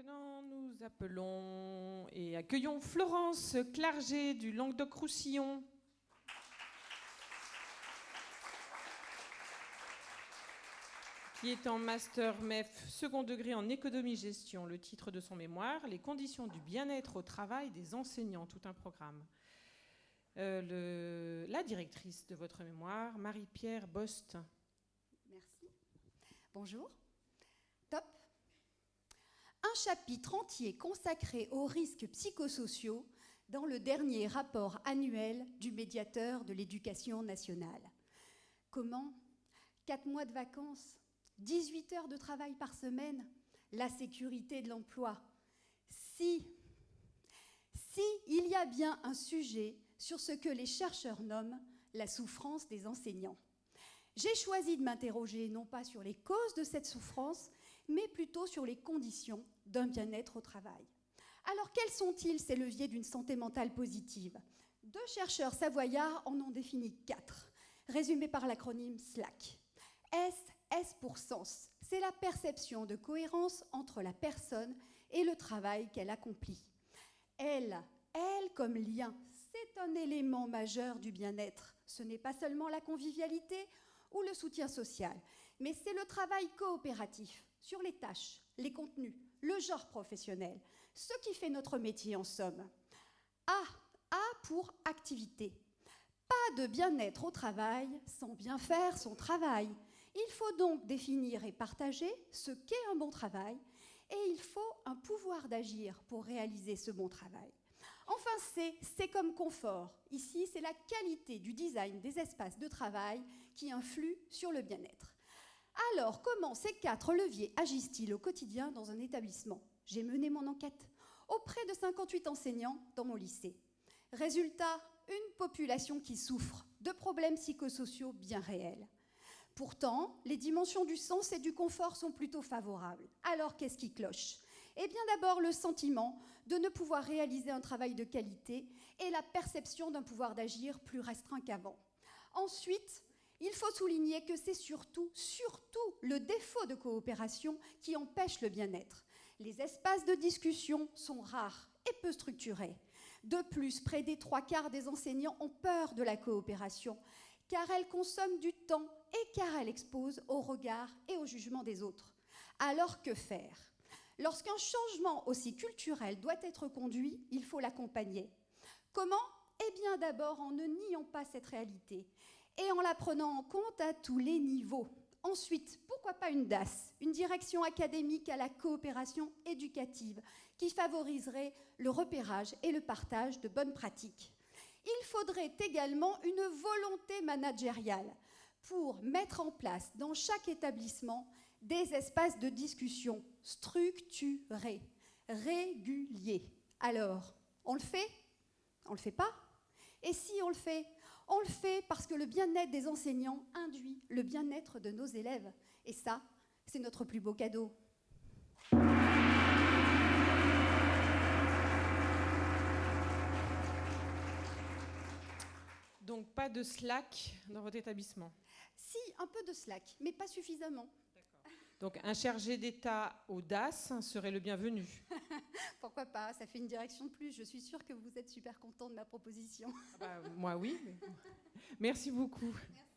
Maintenant, nous appelons et accueillons Florence Clerget du Languedoc-Roussillon. Qui est en master MEF second degré en économie-gestion. Le titre de son mémoire, Les conditions du bien-être au travail des enseignants, tout un programme. La directrice de votre mémoire, Marie-Pierre Bost. Merci. Bonjour. Top. Un chapitre entier consacré aux risques psychosociaux dans le dernier rapport annuel du médiateur de l'éducation nationale. Comment 4 mois de vacances, 18 heures de travail par semaine, la sécurité de l'emploi. Si il y a bien un sujet sur ce que les chercheurs nomment la souffrance des enseignants. J'ai choisi de m'interroger non pas sur les causes de cette souffrance, mais plutôt sur les conditions d'un bien-être au travail. Alors, quels sont-ils ces leviers d'une santé mentale positive? 2 chercheurs savoyards en ont défini 4, résumés par l'acronyme SLAC. S pour sens, c'est la perception de cohérence entre la personne et le travail qu'elle accomplit. L comme lien, c'est un élément majeur du bien-être. Ce n'est pas seulement la convivialité ou le soutien social, mais c'est le travail coopératif sur les tâches, les contenus, le genre professionnel, ce qui fait notre métier en somme. A pour activité. Pas de bien-être au travail sans bien faire son travail. Il faut donc définir et partager ce qu'est un bon travail et il faut un pouvoir d'agir pour réaliser ce bon travail. Enfin, c'est comme confort. Ici, c'est la qualité du design des espaces de travail qui influe sur le bien-être. Alors, comment ces 4 leviers agissent-ils au quotidien dans un établissement? J'ai mené mon enquête auprès de 58 enseignants dans mon lycée. Résultat, une population qui souffre de problèmes psychosociaux bien réels. Pourtant, les dimensions du sens et du confort sont plutôt favorables. Alors, qu'est-ce qui cloche? Eh bien, d'abord, le sentiment de ne pouvoir réaliser un travail de qualité et la perception d'un pouvoir d'agir plus restreint qu'avant. Ensuite, il faut souligner que c'est surtout le défaut de coopération qui empêche le bien-être. Les espaces de discussion sont rares et peu structurés. De plus, près des 3/4 des enseignants ont peur de la coopération, car elle consomme du temps et car elle expose au regard et au jugement des autres. Alors que faire? Lorsqu'un changement aussi culturel doit être conduit, il faut l'accompagner. Comment? Eh bien d'abord en ne niant pas cette réalité et en la prenant en compte à tous les niveaux. Ensuite, pourquoi pas une DAS, une direction académique à la coopération éducative, qui favoriserait le repérage et le partage de bonnes pratiques. Il faudrait également une volonté managériale pour mettre en place dans chaque établissement des espaces de discussion structurés, réguliers. Alors, on le fait? On le fait pas? Et si on le fait? On le fait parce que le bien-être des enseignants induit le bien-être de nos élèves. Et ça, c'est notre plus beau cadeau. Donc, pas de Slack dans votre établissement? Si, un peu de Slack, mais pas suffisamment. Donc, un chargé d'État audace serait le bienvenu. Pourquoi pas? Ça fait une direction de plus. Je suis sûre que vous êtes super content de ma proposition. Moi, oui. Mais... Merci beaucoup. Merci.